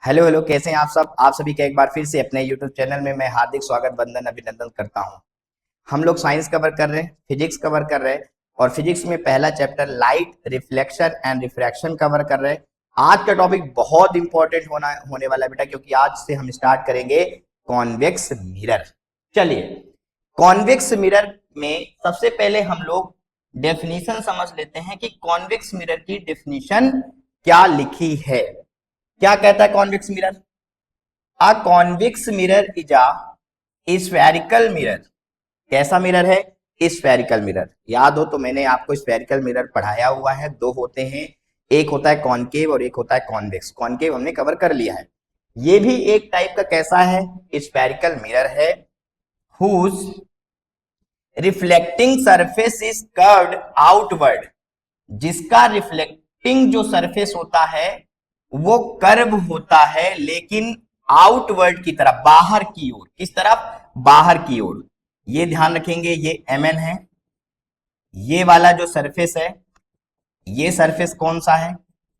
Hello hello, कैसे हैं आप सब। आप सभी का एक बार फिर से अपने YouTube चैनल में मैं हार्दिक स्वागत वंदन अभिनंदन करता हूं। हम लोग साइंस कवर कर रहे हैं, फिजिक्स कवर कर रहे हैं और फिजिक्स में पहला chapter light reflection and refraction cover कर रहे हैं। आज का टॉपिक बहुत इंपॉर्टेंट होने वाला है बेटा, क्योंकि आज से हम स्टार्ट करेंगे कॉन्वेक्स मिरर। चलिए, कॉन्वेक्स मिरर में सबसे पहले हम लोग डेफिनेशन समझ लेते हैं कि कॉन्वेक्स मिरर की डेफिनेशन क्या लिखी है। क्या कहता है convex mirror? A convex mirror is a spherical mirror. कैसा मिरर है? Spherical mirror. याद हो तो मैंने आपको स्फेरिकल मिरर पढ़ाया हुआ है। दो होते हैं, एक होता है कॉनकेव और एक होता है कॉन्वेक्स। कॉनकेव हमने कवर कर लिया है। ये भी एक टाइप का कैसा है? स्फेरिकल मिरर है। Whose reflecting surface is curved outward. जिसका रिफ्लेक्टिंग जो सरफेस होता है वो कर्व होता है, लेकिन आउटवर्ड की तरफ, बाहर की ओर। किस तरफ? बाहर की ओर। ये ध्यान रखेंगे, ये mn है। ये वाला जो सरफेस है, ये सरफेस कौन सा है?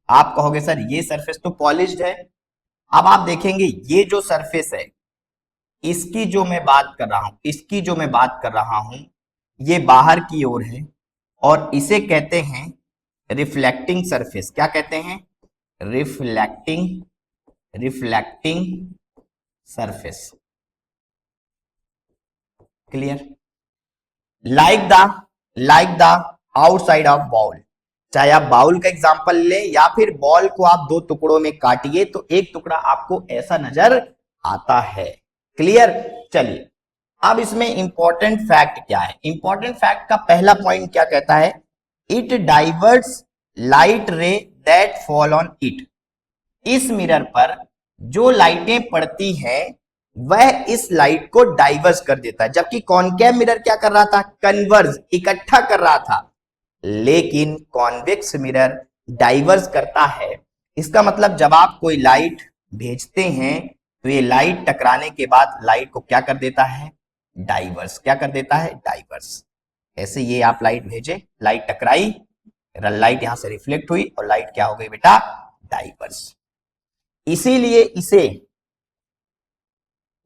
आप कहोगे सर ये सरफेस तो पॉलिश्ड है। अब आप देखेंगे ये जो सरफेस है, इसकी जो मैं बात कर रहा हूं, इसकी जो मैं बात कर रहा हूं, ये बाहर की ओर है और इसे कहते हैं रिफ्लेक्टिंग सरफेस। क्या कहते हैं? Reflecting reflecting surface. Clear? Like the outside of bowl. चाहे आप बाउल का एग्जांपल ले या फिर बॉल को आप दो टुकड़ों में काटिए तो एक टुकड़ा आपको ऐसा नजर आता है। क्लियर? चलिए, अब इसमें इंपॉर्टेंट फैक्ट क्या है? इंपॉर्टेंट फैक्ट का पहला पॉइंट क्या कहता है? इट डाइवर्ट्स लाइट रे दैट फॉल ऑन इट। इस मिरर पर जो लाइटें पड़ती हैं वह इस लाइट को डाइवर्स कर देता है, जबकि कॉनकेव मिरर क्या कर रहा था? कन्वर्ज, इकट्ठा कर रहा था। लेकिन कॉन्वेक्स मिरर डाइवर्स करता है। इसका मतलब जब आप कोई लाइट भेजते हैं तो ये लाइट टकराने के बाद लाइट को क्या कर देता है? डाइवर्स। क्या कर देता है? डाइवर्स। ऐसे ये आप लाइट भेजे, लाइट टकराई, लाइट यहां से रिफ्लेक्ट हुई और लाइट क्या हो गई बेटा? डाइवर्स। इसीलिए इसे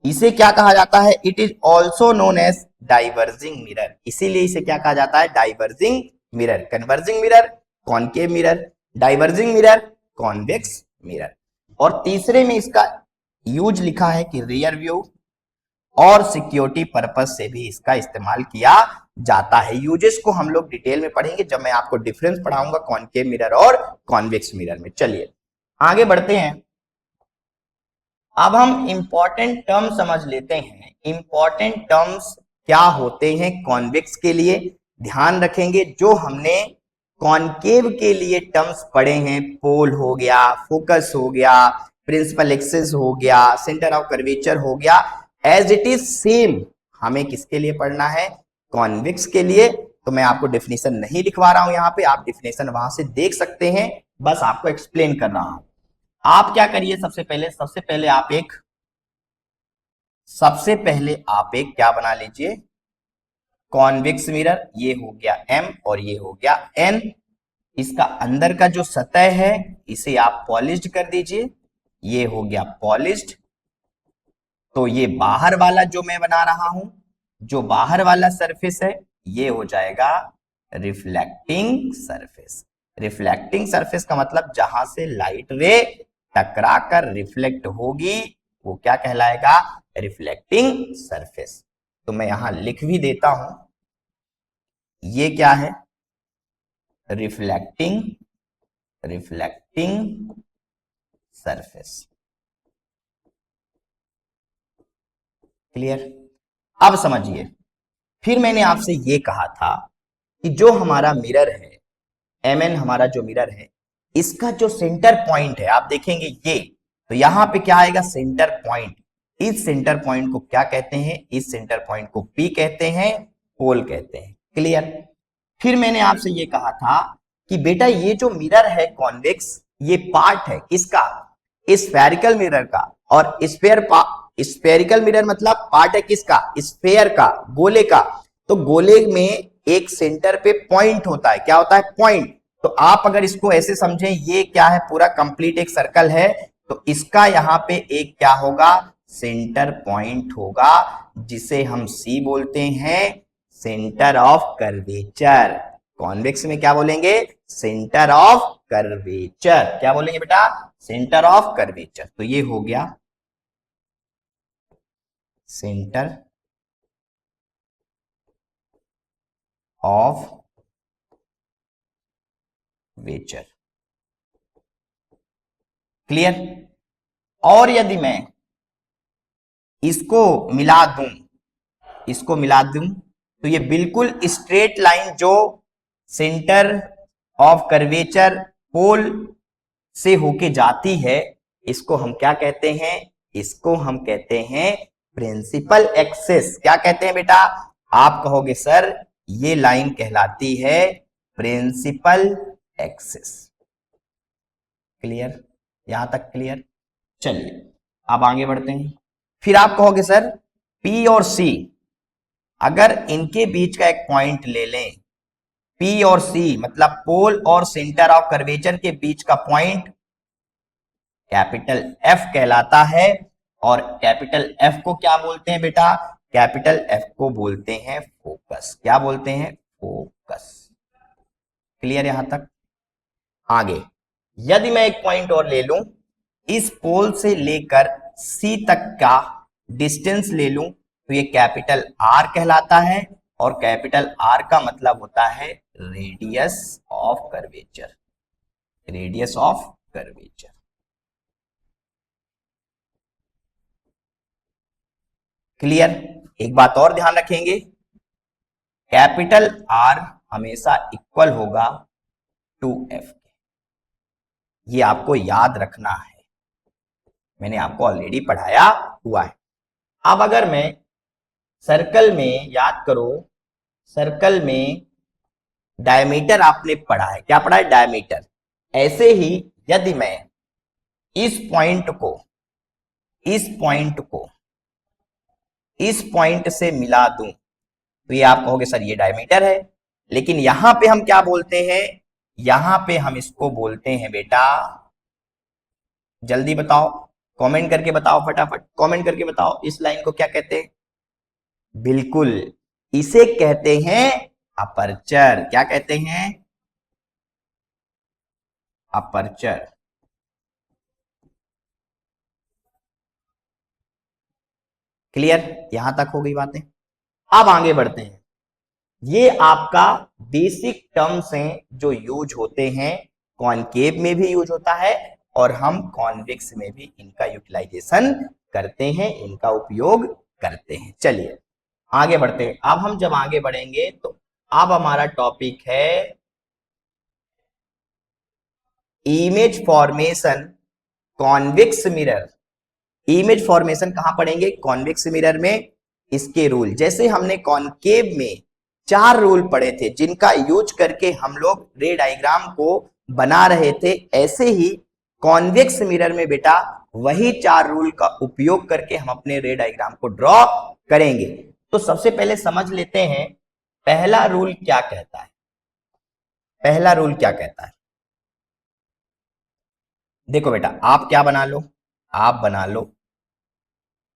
इसे क्या कहा जाता है? It is also known as diverging mirror. इसीलिए इसे क्या कहा जाता है? Diverging mirror. Converging mirror concave mirror, diverging mirror convex mirror. और तीसरे में इसका यूज लिखा है कि रियर व्यू और सिक्योरिटी पर्पज से भी इसका इस्तेमाल किया जाता है। यूजेस को हम लोग डिटेल में पढ़ेंगे जब मैं आपको डिफरेंस पढ़ाऊंगा कॉनकेव मिरर और कॉन्वेक्स मिरर में। चलिए आगे बढ़ते हैं। अब हम इंपॉर्टेंट टर्म समझ लेते हैं। इंपॉर्टेंट टर्म्स क्या होते हैं कॉन्वेक्स के लिए? ध्यान रखेंगे जो हमने कॉनकेव के लिए टर्म्स पढ़े हैं, पोल हो गया, फोकस हो गया, प्रिंसिपल एक्सिस हो गया, सेंटर ऑफ कर्वेचर हो गया, एज इट इज सेम हमें किसके लिए पढ़ना है? कॉन्वेक्स के लिए। तो मैं आपको डेफिनेशन नहीं लिखवा रहा हूं यहाँ पे, आप डेफिनेशन वहां से देख सकते हैं, बस आपको एक्सप्लेन कर रहा हूं। आप क्या करिए, सबसे पहले आप एक क्या बना लीजिए? Convex mirror. ये हो गया M और ये हो गया N। इसका अंदर का जो सतह है इसे आप पॉलिश्ड कर दीजिए। ये हो गया पॉलिश्ड। तो ये बाहर वाला जो मैं बना रहा हूं, जो बाहर वाला सरफेस है, ये हो जाएगा रिफ्लेक्टिंग सरफेस। रिफ्लेक्टिंग सरफेस का मतलब जहां से लाइट रे टकरा कर रिफ्लेक्ट होगी वो क्या कहलाएगा? Reflecting surface. तो मैं यहां लिख भी देता हूं, ये क्या है? Reflecting reflecting surface. क्लियर? अब समझिए, फिर मैंने आपसे ये कहा था कि जो हमारा मिरर है, mn हमारा जो मिरर है, इसका जो सेंटर पॉइंट है आप देखेंगे ये, तो यहां पे क्या आएगा? Centre point. इस सेंटर पॉइंट को क्या कहते हैं? इस सेंटर पॉइंट को P कहते हैं, पोल कहते हैं। क्लियर? फिर मैंने आपसे ये कहा था कि बेटा ये जो मिरर है कॉन्वेक्स, ये पार्ट है किसका? स्फेरिकल मिरर का। और स्फेरिकल मिरर मतलब पार्ट है किसका? स्फेयर का, गोले का। तो गोले में एक सेंटर पे पॉइंट होता है। क्या होता है? पॉइंट। तो आप अगर इसको ऐसे समझें, ये क्या है? पूरा कंप्लीट एक सर्कल है तो इसका यहाँ पे एक क्या होगा, सेंटर पॉइंट होगा, जिसे हम सी बोलते हैं, सेंटर ऑफ कर्वेचर। कॉन्वेक्स में क्या बोलेंगे, सेंटर ऑफ कर्वेचर। क्या बोलेंगे बेटा, सेंटर ऑफ कर्वेचर। तो ये हो गया सेंटर ऑफ वेचर। क्लियर। और यदि मैं इसको मिला दूं, इसको मिला दूं, तो ये बिल्कुल स्ट्रेट लाइन जो सेंटर ऑफ कर्वेचर पोल से होके जाती है, इसको हम क्या कहते हैं, इसको हम कहते हैं प्रिंसिपल एक्सिस। क्या कहते हैं बेटा, आप कहोगे सर ये लाइन कहलाती है प्रिंसिपल एक्सिस। क्लियर, यहां तक क्लियर। चलिए अब आगे बढ़ते हैं। फिर आप कहोगे सर पी और सी, अगर इनके बीच का एक पॉइंट ले लें, पी और सी मतलब पोल और सेंटर ऑफ कर्वेचर के बीच का पॉइंट कैपिटल एफ कहलाता है। और कैपिटल एफ को क्या बोलते हैं बेटा, कैपिटल एफ को बोलते हैं फोकस। क्या बोलते हैं, फोकस। क्लियर यहां तक। आगे यदि मैं एक पॉइंट और ले लूं, इस पोल से लेकर सी तक का डिस्टेंस ले लूं, तो ये कैपिटल आर कहलाता है। और कैपिटल आर का मतलब होता है radius of curvature. Radius of curvature. Clear. एक बात और ध्यान रखेंगे, कैपिटल आर हमेशा इक्वल होगा टू एफ के। ये आपको याद रखना है, मैंने आपको ऑलरेडी पढ़ाया हुआ है। अब अगर मैं सर्कल में, याद करो सर्कल में डायमीटर आपने पढ़ा है, क्या पढ़ा है, डायमीटर। ऐसे ही यदि मैं इस पॉइंट को इस पॉइंट को इस पॉइंट से मिला दूं, तो ये आप कहोगे सर ये डायमीटर है। लेकिन यहां पे हम क्या बोलते हैं, यहां पे हम इसको बोलते हैं बेटा, जल्दी बताओ, कमेंट करके बताओ, फटाफट कमेंट करके बताओ, इस लाइन को क्या कहते हैं, बिल्कुल इसे कहते हैं अपर्चर। क्या कहते हैं, अपर्चर। क्लियर, यहां तक हो गई बातें। अब आगे बढ़ते हैं। ये आपका बेसिक टर्म्स हैं जो यूज होते हैं, कॉनकेव में भी यूज होता है और हम कॉन्वेक्स में भी इनका यूटिलाइजेशन करते हैं, इनका उपयोग करते हैं। चलिए आगे बढ़ते हैं। अब हम जब आगे बढ़ेंगे तो अब हमारा टॉपिक है image formation convex mirror. Image formation कहां पढ़ेंगे, कॉन्वेक्स मिरर में। इसके रूल, जैसे हमने कॉनकेव में 4 रूल पढ़े थे जिनका यूज करके हम लोग रे डायग्राम को बना रहे थे, ऐसे ही कॉन्वेक्स मिरर में बेटा वही 4 रूल का उपयोग करके हम अपने रे डायग्राम को ड्रॉ करेंगे। तो सबसे पहले समझ लेते हैं पहला रूल क्या कहता है। पहला रूल क्या कहता है, देखो बेटा आप क्या बना लो, आप बना लो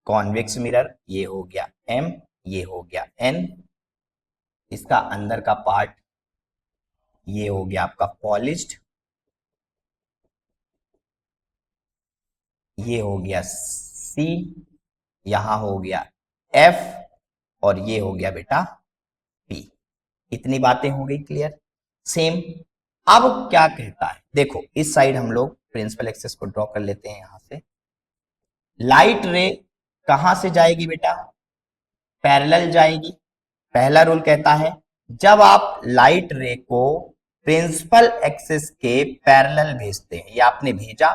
कॉन्वेक्स मिरर, ये हो गया M, ये हो गया N, इसका अंदर का पार्ट ये हो गया आपका पॉलिश्ड, ये हो गया C, यहां हो गया F और ये हो गया बेटा P। इतनी बातें हो गई क्लियर। सेम अब क्या कहता है, देखो इस साइड हम लोग प्रिंसिपल एक्सिस को ड्रॉ कर लेते हैं। यहां से लाइट रे कहां से जाएगी बेटा, पैरेलल जाएगी। पहला रूल कहता है जब आप लाइट रे को प्रिंसिपल एक्सिस के पैरेलल भेजते हैं, ये आपने भेजा,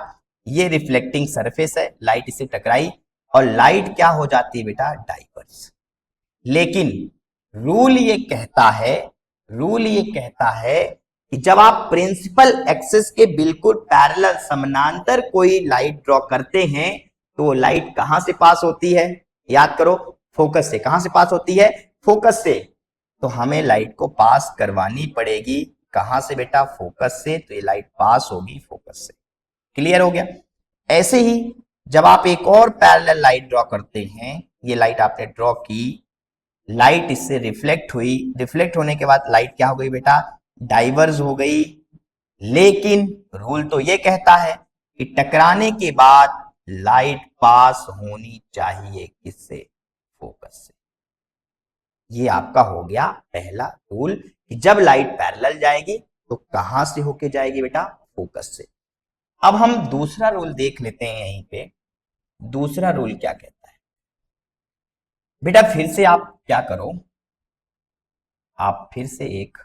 ये रिफ्लेक्टिंग सरफेस है, लाइट इसे टकराई और लाइट क्या हो जाती है बेटा, डाइवर्स। लेकिन रूल ये कहता है, रूल ये कहता है कि जब आप प्रिंसिपल एक्सिस के बिल्कुल पैरेलल समानांतर कोई लाइट ड्रॉ करते हैं, तो लाइट कहां से पास होती है, याद करो फोकस से। कहां से पास होती है, फोकस से। तो हमें लाइट को पास करवानी पड़ेगी कहां से बेटा, फोकस से। तो ये लाइट पास होगी फोकस से। क्लियर हो गया। ऐसे ही जब आप एक और पैरेलल लाइट ड्रॉ करते हैं, ये लाइट आपने ड्रॉ की, लाइट इससे रिफ्लेक्ट हुई, रिफ्लेक्ट होने के बाद लाइट क्या हो गई बेटा, डाइवर्ज हो गई। लेकिन रूल तो ये कहता है कि टकराने के बाद लाइट पास होनी चाहिए किससे, फोकस से। ये आपका हो गया पहला रूल कि जब लाइट पैरेलल जाएगी तो कहां से होके जाएगी बेटा, फोकस से। अब हम दूसरा रूल देख लेते हैं यहीं पे। दूसरा रूल क्या कहता है बेटा, फिर से आप क्या करो, आप फिर से एक,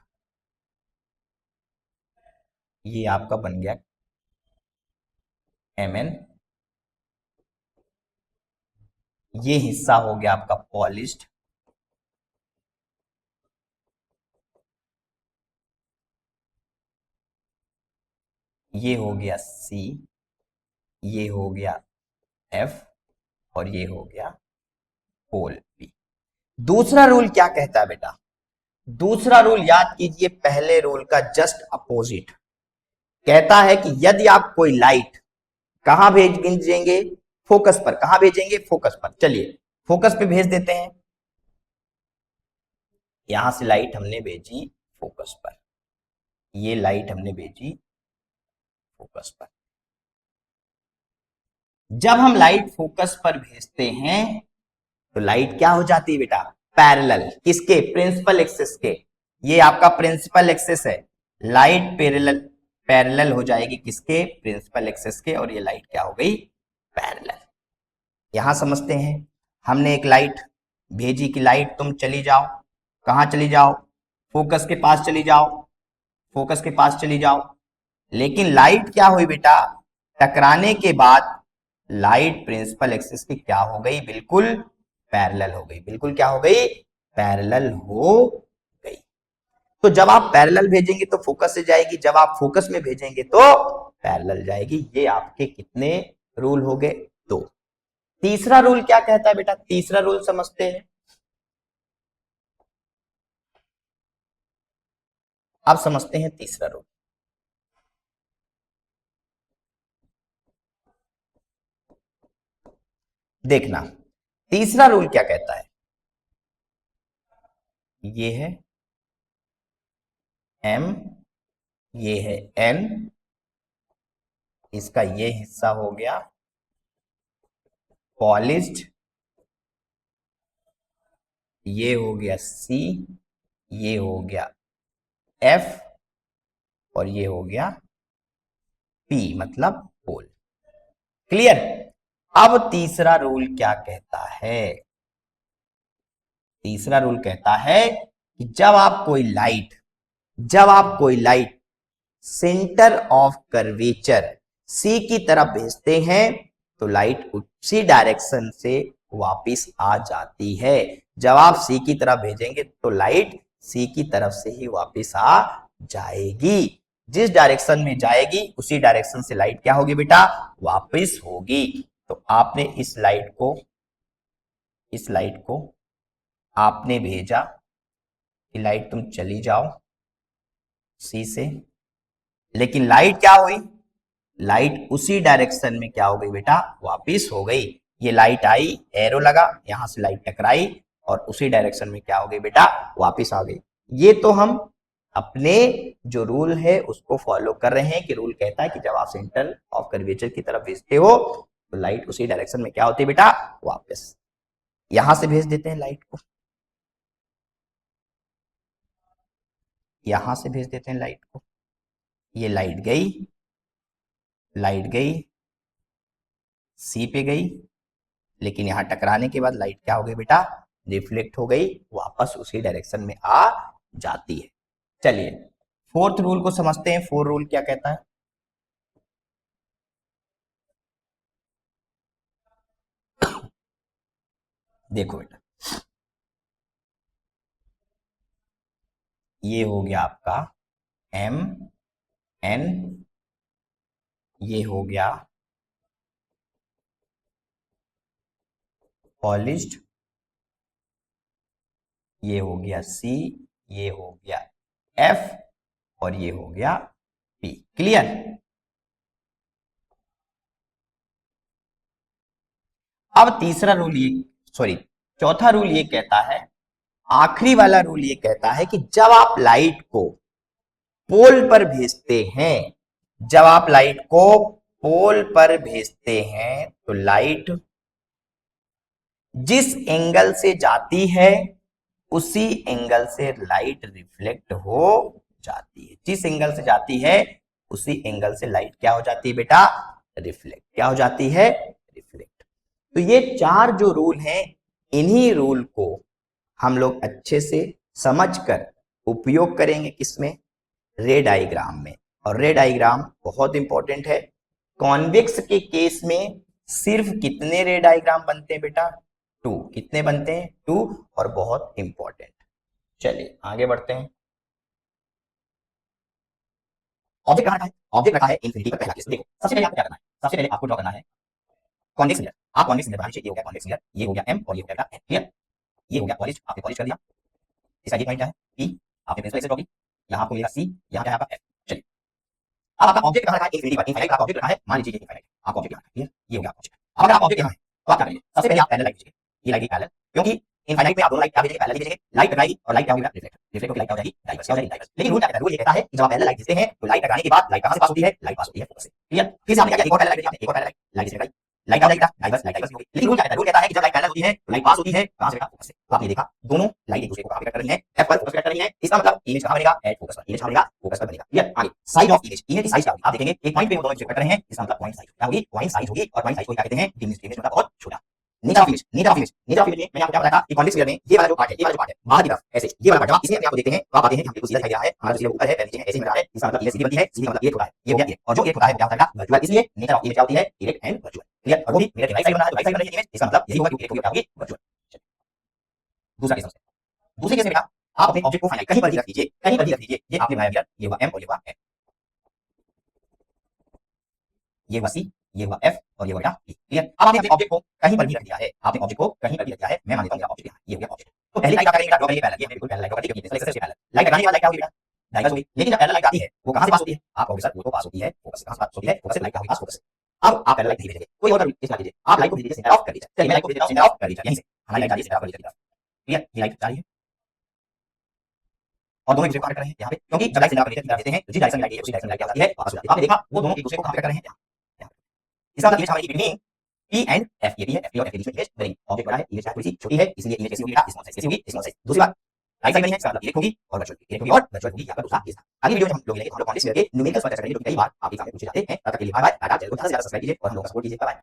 ये आपका बन गया mn, ये हिस्सा हो गया आपका पॉलिश्ड, ये हो गया C, ये हो गया F, और ये हो गया पोल P। दूसरा रूल क्या कहता है बेटा, दूसरा रूल याद कीजिए पहले रूल का जस्ट अपोजिट। कहता है कि यदि आप कोई लाइट कहां भेजेंगे, फोकस पर। कहां भेजेंगे, फोकस पर। चलिए फोकस पे भेज देते हैं। यहां से लाइट हमने भेजी फोकस पर, ये लाइट हमने भेजी फोकस पर। जब हम लाइट फोकस पर भेजते हैं तो लाइट क्या हो जाती है बेटा, पैरेलल। किसके, प्रिंसिपल एक्सिस के। ये आपका प्रिंसिपल एक्सिस है, लाइट पैरेलल, पैरेलल हो जाएगी किसके, प्रिंसिपल एक्सिस के, और ये लाइट क्या हो गई, पैरेलल। यहां समझते हैं, हमने एक लाइट भेजी कि लाइट तुम चली जाओ, कहां चली जाओ, फोकस के पास चली जाओ, फोकस के पास चली जाओ। लेकिन लाइट क्या हुई बेटा, टकराने के बाद लाइट प्रिंसिपल एक्सिस की क्या हो गई, बिल्कुल पैरेलल हो गई। बिल्कुल क्या हो गई, पैरेलल हो गई। तो जब आप पैरेलल भेजेंगे तो फोकस से जाएगी, जब आप फोकस में भेजेंगे तो पैरेलल जाएगी। ये आपके कितने रूल हो गए, दो। तीसरा रूल क्या कहता है बेटा, तीसरा रूल समझते हैं। अब समझते हैं तीसरा रूल। देखना तीसरा रूल क्या कहता है, ये है M, ये है N, इसका ये हिस्सा हो गया पॉलिश्ड, ये हो गया C, ये हो गया F, और ये हो गया P, मतलब पोल। क्लियर। अब तीसरा रूल क्या कहता है, तीसरा रूल कहता है कि जब आप कोई light centre of curvature C की तरफ भेजते हैं तो लाइट उसी डायरेक्शन से वापिस आ जाती है। जब आप सी की तरफ भेजेंगे तो लाइट सी की तरफ से ही वापिस आ जाएगी। जिस डायरेक्शन में जाएगी उसी डायरेक्शन से लाइट क्या होगी बेटा, वापिस होगी। तो आपने इस लाइट को आपने भेजा कि लाइट तुम चली जाओ सी से, लेकिन लाइट क्या हुई, लाइट उसी डायरेक्शन में क्या हो गई बेटा, वापिस हो गई। ये लाइट आई, एरो लगा, यहां से लाइट टकराई और उसी डायरेक्शन में क्या हो गई बेटा, वापिस आ गई। ये तो हम अपने जो रूल है उसको फॉलो कर रहे हैं कि रूल कहता है कि जब आप सेंटर ऑफ कर्वेचर की तरफ भेजते हो तो लाइट उसी डायरेक्शन में क्या होती है बेटा, वापस। यहां से भेज देते हैं लाइट को, यहां से भेज देते हैं लाइट को। ये लाइट गई, लाइट गई, सी पे गई, लेकिन यहां टकराने के बाद लाइट क्या हो गई बेटा, रिफ्लेक्ट हो गई, वापस उसी डायरेक्शन में आ जाती है। चलिए फोर्थ रूल को समझते हैं। फोर्थ रूल क्या कहता है, देखो बेटा, ये हो गया आपका M N, ये हो गया पॉलिश्ड, ये हो गया C, ये हो गया F, और ये हो गया P। क्लियर। अब तीसरा रूल ये, सॉरी, चौथा रूल ये कहता है, आखिरी वाला रूल ये कहता है कि जब आप लाइट को पोल पर भेजते हैं, जब आप लाइट को पोल पर भेजते हैं तो लाइट जिस एंगल से जाती है उसी एंगल से लाइट रिफ्लेक्ट हो जाती है। जिस एंगल से जाती है उसी एंगल से लाइट क्या हो जाती है बेटा? रिफ्लेक्ट। क्या हो जाती है? रिफ्लेक्ट। तो ये चार जो रूल हैं, इन्हीं रूल को हम लोग अच्छे से समझकर उपयोग करेंगे किसमें? रे डायग्राम में। और रे डायग्राम बहुत इंपॉर्टेंट है। कॉन्वेक्स के केस में सिर्फ कितने रे डायग्राम बनते हैं बेटा? 2। कितने बनते हैं? 2। और बहुत इंपॉर्टेंट। चलिए आगे बढ़ते हैं। ऑब्जेक्ट कहां रखा है? ऑब्जेक्ट रखा है इंफिनिटी पर पहला केस। देखो सबसे पहले आपको क्या करना है? सबसे पहले आपको ड्रॉ करना है कॉन्वेक्स मिरर। आप कॉन्वेक्स मिरर बना लीजिए। ये हो गया कॉन्वेक्स मिरर, ये हो गया एम और ये हो गया एन। क्लियर? ये हो गया पॉलिश, आपने पॉलिश कर दिया। इसका ये पॉइंट क्या है? पी। आपने प्रिंसिपल से ड्रॉ की। यहाँ आपको मिलेगा सी, यहाँ क्या है आपका एफ। चलिए अब आपका ऑब्जेक्ट कहां रखा है? इंफिनिटी पर। इंफिनिटी का ऑब्जेक्ट रखा है, मान लीजिए ये इंफिनिटी आपका ऑब्जेक्ट यहाँ है। क्लियर? ये हो गया ऑब्जेक्ट। अब अगर आप ऑब्जेक्ट यहाँ है तो आप क्या करेंगे? सबसे पहले आप पैरेलल लाइट लीजिए। ये लाइट पैरेलल, क्योंकि इनफाइनाइट में आप दोनों लाइट क्या भेजेंगे? पैरेलल ही भेजेंगे। लाइट टकराएगी और लाइट क्या होगी? रिफ्लेक्ट। रिफ्लेक्ट होकर लाइट क्या हो जाएगी? डाइवर्स। क्या हो जाएगी? डाइवर्स। लेकिन रूल क्या कहता है? रूल ये कहता है कि जब आप पैरेलल लाइट भेजते हैं तो लाइट टकराने के बाद लाइट कहां से पास होती है? लाइट पास होती है फोकस से। क्लियर? फिर से आपने क्या किया? एक और पैरेलल लाइट भेजी, आपने एक और पैरेलल लाइट से लाइट क्या हो जाएगी? डाइवर्स। लाइट डाइवर्स होगी। लेकिन रूल क्या कहता है? रूल कहता है कि जब लाइट पैरेलल होती है तो लाइट पास होती है कहां से? बेटा? फोकस से। तो आपने देखा दोनों लाइट एक दूसरे को कहां पे कट कर रही है? एफ पर फोकस कट कर रही है। इसका मतलब इमेज कहां बनेगा? एट फोकस पर। इमेज कहां बनेगा? फोकस पर बनेगा। क्लियर? आगे साइज ऑफ इमेज। इमेज की साइज क्या होगी? आप देखेंगे एक पॉइंट पे वो दोनों एक दूसरे को कट रहे हैं, इसका मतलब पॉइंट साइज क्या होगी? पॉइंट साइज होगी। और पॉइंट साइज को क्या कहते हैं? इमेज। इमेज मतलब बहुत छोटा। Nature of image. Nature of image. Nature of image में मैंने आपको क्या बताया था कि कॉन्वेक्स मिरर में ये वाला जो पार्ट है, ये वाला जो पार्ट है बाहर की तरफ ऐसे, ये वाला पार्ट जब आप इसमें अपने आप को देखते हैं तो आप पाते हैं कि हमको सीधा दिखाई दे रहा है, हमारा जो ऊपर है नीचे है, ऐसे ही मिल रहा है। इसका मतलब ये सीधी बनती है, सीधी का मतलब ये छोटा है, ये हो गया ये। और जो ये छोटा है क्या होता है? वर्चुअल। इसलिए नेचर ऑफ इमेज क्या होती है? Direct and virtual. क्लियर? और वो भी मिरर के राइट साइड बना है तो राइट साइड बन रही है इमेज, इसका मतलब यही होगा कि डायरेक्ट होगी क्या होगी? वर्चुअल। दूसरा केस समझते हैं। दूसरे केस में बेटा आप अपने ऑब्जेक्ट को फाइनाइट कहीं पर भी रख दीजिए, कहीं पर भी रख दीजिए। ये आपने बनाया मिरर, ये हुआ एम और ये हुआ एन, ये हुआ सी, ये हुआ एफ और ये हुआ बेटा पी। क्लियर? अब आपने अपने ऑब्जेक्ट को कहीं पर भी रख दिया है, आपने ऑब्जेक्ट को कहीं पर भी रख दिया है। मैं मान लेता हूं मेरा ऑब्जेक्ट यहाँ, ये हो गया ऑब्जेक्ट। तो पहली लाइट आप करेंगे ड्रॉ करेंगे पैरेलल, ये हमने बिल्कुल पैरेलल ड्रॉ कर दी क्योंकि इससे सबसे पैरेलल लाइट लगाने के बाद लाइट क्या होगी बेटा? डाइवर्स होगी। लेकिन जब पैरेलल लाइट आती है वो कहां से पास होती है? आप कहोगे सर वो तो पास होती है फोकस से। कहां से पास होती है? फोकस से। लाइट क्या होगी? पास फोकस से। अब आप पैरेलल लाइट नहीं भेजेंगे, कोई और इस्तेमाल कीजिए। आप लाइट को भेजिए सेंटर ऑफ कर दीजिए। चलिए मैं लाइट को भेज देता हूं सेंटर ऑफ कर दीजिए यहीं से। हमारी लाइट आ रही है सेंटर ऑफ कर दीजिए। क्लियर? ये लाइट जा रही है और दोनों एक दूसरे को कट कर रहे हैं यहाँ पे, क्योंकि जब लाइट सेंटर ऑफ देते हैं तो जिस डायरेक्शन में लाइट है उसी डायरेक्शन में लाइट क्या होती है? वापस हो जाती है। आपने देखा वो दोनों एक दूसरे को कहां पे कट कर रहे हैं? यहाँ। इसका मतलब इमेज हमारी बिटवीन पी एंड एफ। ये भी है, एफ पी और एफ के बीच में इमेज बनेगी। ऑब्जेक्ट बड़ा है, इमेज थोड़ी सी छोटी है, इसलिए इमेज कैसी होगी बेटा? Small size. कैसी होगी? Small size. दूसरी बात राइट साइड बनी है, इसका मतलब डायरेक्ट होगी और वर्चुअल। डायरेक्ट होगी और वर्चुअल होगी। यहाँ पर दूसरा केस था। अगली वीडियो में हम लोग लेंगे, हम लोग कॉन्वेक्स मिरर के न्यूमेरिकल्स पर चर्चा करेंगे, जो कई बार आपके एग्जाम में पूछे जाते हैं। तब तक के लिए बाय बाय। टाटा, चैनल को ज्यादा से ज्यादा सब्सक्राइब कीजिए और हम लोग का सपोर्ट कीजिए। Bye bye.